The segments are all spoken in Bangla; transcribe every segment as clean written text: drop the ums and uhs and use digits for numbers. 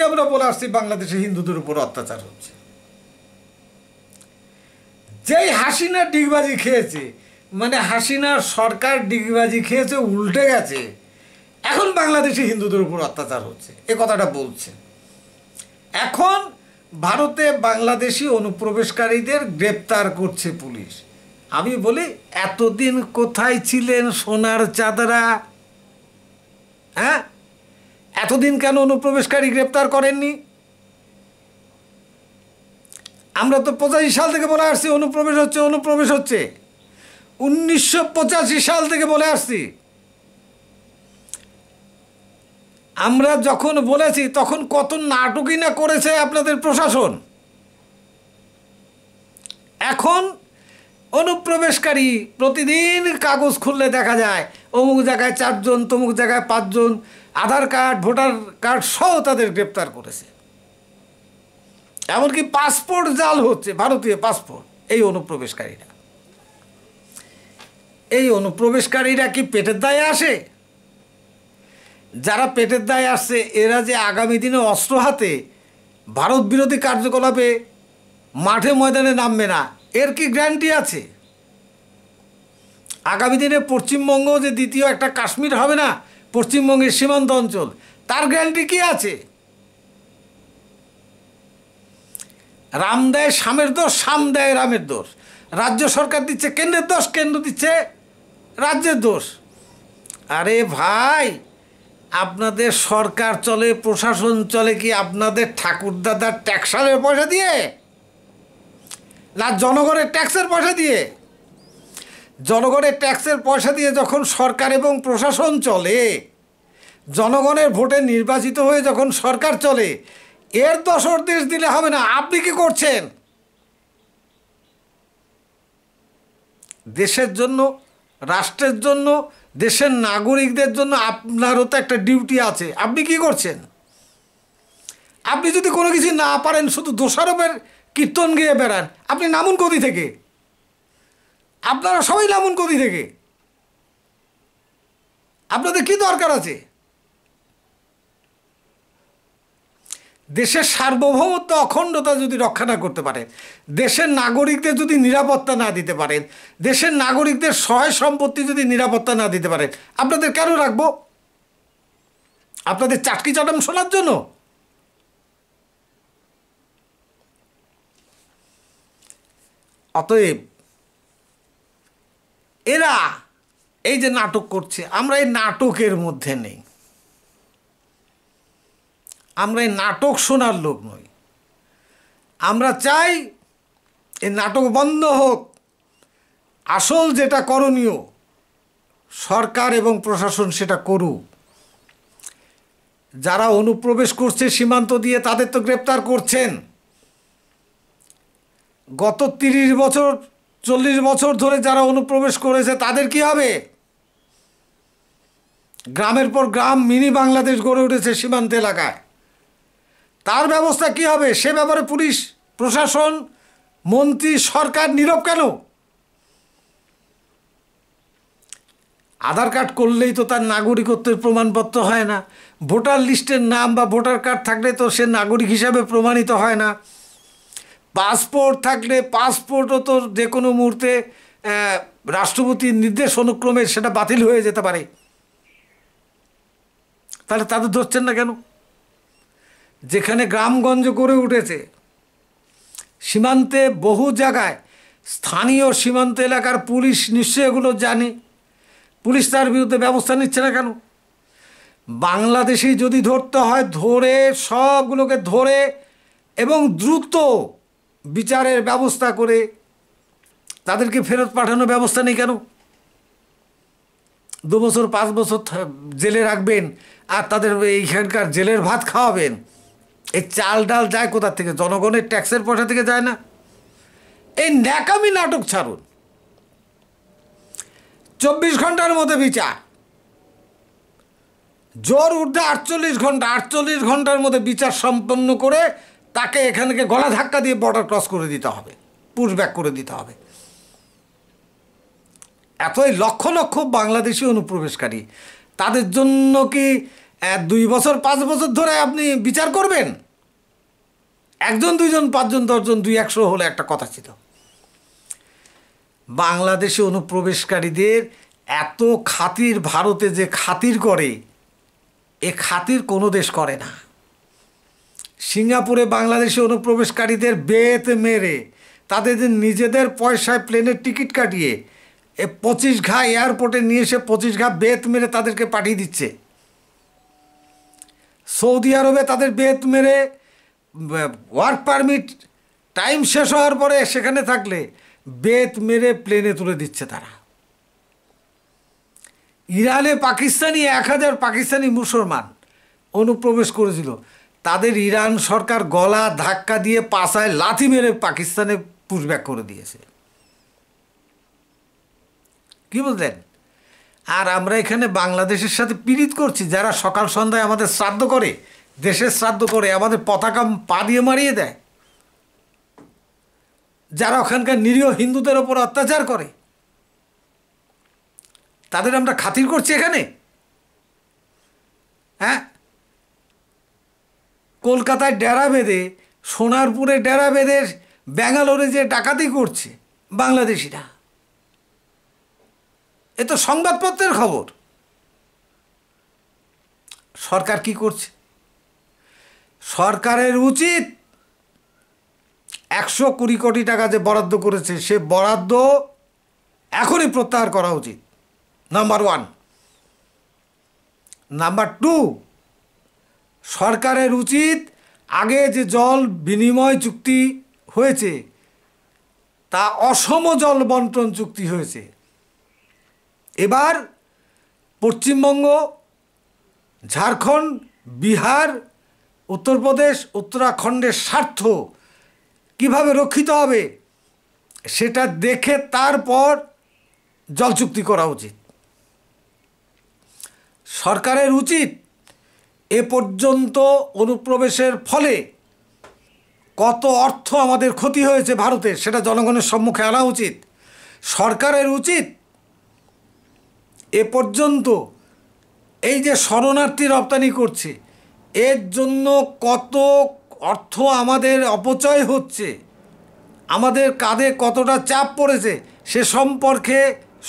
থেকে আমরা বলে আসছি বাংলাদেশে হিন্দুদের উপর অত্যাচার হচ্ছে। যেই হাসিনা ডিগবাজি খেয়েছে, মানে হাসিনার সরকার ডিগবাজি খেয়েছে, উল্টে গেছে, এখন বাংলাদেশে হিন্দুদের উপর অত্যাচার হচ্ছে, এ কথাটা বলছে। এখন ভারতে বাংলাদেশি অনুপ্রবেশকারীদের গ্রেপ্তার করছে পুলিশ। আমি বলি, এতদিন কোথায় ছিলেন সোনার চাঁদরা? হ্যাঁ, এতদিন কেন অনুপ্রবেশকারী গ্রেপ্তার করেননি? আমরা তো 85 সাল থেকে বলে আসছি অনুপ্রবেশ হচ্ছে, অনুপ্রবেশ হচ্ছে। 1985 সাল থেকে বলে আসছি। আমরা যখন বলেছি তখন কত নাটকই না করেছে আপনাদের প্রশাসন। এখন অনুপ্রবেশকারী প্রতিদিন কাগজ খুললে দেখা যায় অমুক জায়গায় 4 জন, তমুক জায়গায় 5 জন, আধার কার্ড, ভোটার কার্ড সহ তাদের গ্রেপ্তার করেছে। এমনকি পাসপোর্ট জাল হচ্ছে, ভারতীয় পাসপোর্ট। এই অনুপ্রবেশকারীরা কি পেটের দায়ে আসে? যারা পেটের দায়ে আসছে এরা যে আগামী দিনে অস্ত্র হাতে ভারত বিরোধী কার্যকলাপে মাঠে ময়দানে নামবে না, এর কি গ্যারান্টি আছে? আগামী দিনে পশ্চিমবঙ্গ যে দ্বিতীয় একটা কাশ্মীর হবে না, পশ্চিমবঙ্গের সীমান্ত অঞ্চল, তার গ্যারান্টি কি আছে? রাম দেয় শামের দোষ, শাম দেয় রামের দোষ। রাজ্য সরকার দিচ্ছে কেন্দ্রের দোষ, কেন্দ্র দিচ্ছে রাজ্যের দোষ। আরে ভাই, আপনাদের সরকার চলে, প্রশাসন চলে কি আপনাদের ঠাকুরদাদার ট্যাক্সারের পয়সা দিয়ে, না জনগণের ট্যাক্সের পয়সা দিয়ে? জনগণের ট্যাক্সের পয়সা দিয়ে যখন সরকার এবং প্রশাসন চলে, জনগণের ভোটে নির্বাচিত হয়ে যখন সরকার চলে, এর দোষর দেশ দিলে হবে না। আপনি কি করছেন? দেশের জন্য, রাষ্ট্রের জন্য, দেশের নাগরিকদের জন্য আপনারও তো একটা ডিউটি আছে। আপনি কি করছেন? আপনি যদি কোনো কিছু না পারেন, শুধু দোষারোপের কীর্তন গেয়ে বেড়ান, আপনি নামুন কোথি থেকে? আপনারা সবাই নামুন কোথি থেকে? আপনাদের কি দরকার আছে? দেশের সার্বভৌমত্ব, অখণ্ডতা যদি রক্ষা না করতে পারেন, দেশের নাগরিকদের যদি নিরাপত্তা না দিতে পারেন, দেশের নাগরিকদের সহায় সম্পত্তি যদি নিরাপত্তা না দিতে পারেন, আপনাদের কেন রাখবো? আপনাদের চাটকি চাটাম শোনার জন্য? অতএব এরা এই যে নাটক করছে, আমরা এই নাটকের মধ্যে নেই। আমরা এই নাটক শোনার লোক নই। আমরা চাই এই নাটক বন্ধ হোক। আসল যেটা করণীয়, সরকার এবং প্রশাসন সেটা করুক। যারা অনুপ্রবেশ করছে সীমান্ত দিয়ে, তাদের তো গ্রেপ্তার করছেন। গত 30 বছর 40 বছর ধরে যারা অনুপ্রবেশ করেছে তাদের কি হবে? গ্রামের পর গ্রাম মিনি বাংলাদেশ গড়ে উঠেছে সীমান্ত এলাকায়। তার ব্যবস্থা কি হবে? সে ব্যাপারে পুলিশ, প্রশাসন, মন্ত্রী, সরকার নীরব কেন? আধার কার্ড করলেই তো তার নাগরিকত্বের প্রমাণপত্র হয় না। ভোটার লিস্টের নাম বা ভোটার কার্ড থাকলে তো সে নাগরিক হিসাবে প্রমাণিত হয় না। পাসপোর্ট থাকলে পাসপোর্টও তো যে কোনো মুহূর্তে রাষ্ট্রপতির নির্দেশ অনুক্রমে সেটা বাতিল হয়ে যেতে পারে। তাহলে তাদের ধরছেন না কেন? যেখানে গ্রামগঞ্জ গড়ে উঠেছে, সীমান্তে বহু জায়গায় স্থানীয় সীমান্ত এলাকার পুলিশ নিশ্চয়ই এগুলো জানে, পুলিশ তার বিরুদ্ধে ব্যবস্থা নিচ্ছে না কেন? বাংলাদেশেই যদি ধরতে হয়, ধরে সবগুলোকে ধরে এবং দ্রুত বিচারের ব্যবস্থা করে তাদেরকে ফেরত পাঠানোর ব্যবস্থা নেই কেন? 2 বছর 5 বছর জেলে রাখবেন আর তাদের এইখানকার জেলের ভাত খাওয়াবেন। এই চাল ডাল যায় কোথা থেকে? জনগণের ট্যাক্সের পয়সা থেকে যায় না? এই ন্যাকামি নাটক ছাড়ুন। 24 ঘন্টার মধ্যে বিচার, জোর ঊর্ধ্বে 48 ঘন্টা, 48 ঘন্টার মধ্যে বিচার সম্পন্ন করে তাকে এখানকে গলা ধাক্কা দিয়ে বর্ডার ক্রস করে দিতে হবে, পুশব্যাক করে দিতে হবে। এতই লক্ষ লক্ষ বাংলাদেশি অনুপ্রবেশকারী, তাদের জন্য কি 2 বছর 5 বছর ধরে আপনি বিচার করবেন? 1 জন 2 জন 5 জন 10 জন 200 হলে একটা কথা ছিল। বাংলাদেশে অনুপ্রবেশকারীদের এত খাতির ভারতে যে খাতির করে, এ খাতির কোনো দেশ করে না। সিঙ্গাপুরে বাংলাদেশি অনুপ্রবেশকারীদের বেত মেরে তাদের নিজেদের পয়সায় প্লেনের টিকিট কাটিয়ে 25 ঘা এয়ারপোর্টে নিয়ে এসে 25 ঘা বেত মেরে তাদেরকে পাঠিয়ে দিচ্ছে। সৌদি আরবে তাদের বেত মেরে ওয়ার্ক পারমিট টাইম শেষ হওয়ার পরে সেখানে থাকলে বেত মেরে প্লেনে তুলে দিচ্ছে তারা। ইরানে 1000 পাকিস্তানি মুসলমান অনুপ্রবেশ করেছিল, তাদের ইরান সরকার গলা ধাক্কা দিয়ে পাছায় লাথি মেরে পাকিস্তানে পুশব্যাক করে দিয়েছে। কি বুঝলেন? আর আমরা এখানে বাংলাদেশের সাথে পীড়িত করছি, যারা সকাল সন্ধ্যায় আমাদের শ্রাদ্ধ করে, দেশের শ্রাদ্ধ করে, আমাদের পতাকা পা দিয়ে মারিয়ে দেয়, যারা ওখানকার নিরীহ হিন্দুদের ওপর অত্যাচার করে, তাদের আমরা খাতির করছি এখানে? হ্যাঁ, কলকাতায় ডেরা বেঁধে, সোনারপুরে ডেরা বেঁধে ব্যাঙ্গালোরে যে ডাকাতি করছে বাংলাদেশিরা, এ তো সংবাদপত্রের খবর। সরকার কি করছে? সরকারের উচিত 120 কোটি টাকা যে বরাদ্দ করেছে, সে বরাদ্দ এখনই প্রত্যাহার করা উচিত, নাম্বার 1। নাম্বার 2, সরকারের উচিত আগে যে জল বিনিময় চুক্তি হয়েছে, তা অসম জল বন্টন চুক্তি হয়েছে। এবার পশ্চিমবঙ্গ, ঝাড়খণ্ড, বিহার, উত্তরপ্রদেশ, উত্তরাখণ্ডের স্বার্থ কিভাবে রক্ষিত হবে সেটা দেখে তারপর জল চুক্তি করা উচিত। সরকারের উচিত এ পর্যন্ত অনুপ্রবেশের ফলে কত অর্থ আমাদের ক্ষতি হয়েছে ভারতের, সেটা জনগণের সম্মুখে আনা উচিত। সরকারের উচিত এ পর্যন্ত এই যে শরণার্থী রপ্তানি করছে, এর জন্য কত অর্থ আমাদের অপচয় হচ্ছে, আমাদের কাঁধে কতটা চাপ পড়েছে, সে সম্পর্কে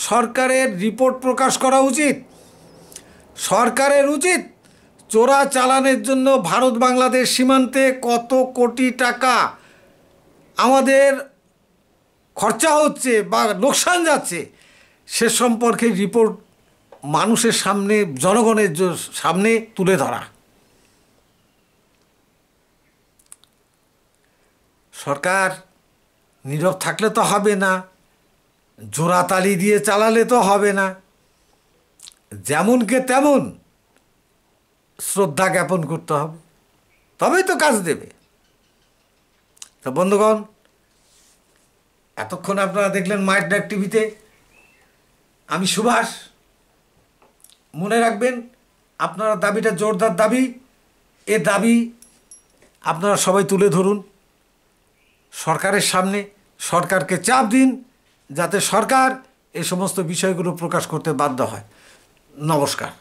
সরকারের রিপোর্ট প্রকাশ করা উচিত। সরকারের উচিত চোরা চালানের জন্য ভারত বাংলাদেশ সীমান্তে কত কোটি টাকা আমাদের খরচা হচ্ছে বা লোকসান যাচ্ছে, সে সম্পর্কে রিপোর্ট মানুষের সামনে, জনগণের সামনে তুলে ধরা। সরকার নীরব থাকলে তো হবে না, জোড়াতালি দিয়ে চালালে তো হবে না, যেমনকে তেমন শ্রদ্ধা জ্ঞাপন করতে হবে, তবেই তো কাজ দেবে। তো বন্ধুগণ, এতক্ষণ আপনারা দেখলেন মায়ের ডাক টিভিতে, আমি সুভাষ। মনে রাখবেন, আপনারা দাবিটা জোরদার দাবি, এ দাবি আপনারা সবাই তুলে ধরুন সরকারের সামনে, সরকারকে চাপ দিন যাতে সরকার এই সমস্ত বিষয়গুলো প্রকাশ করতে বাধ্য হয়। নমস্কার।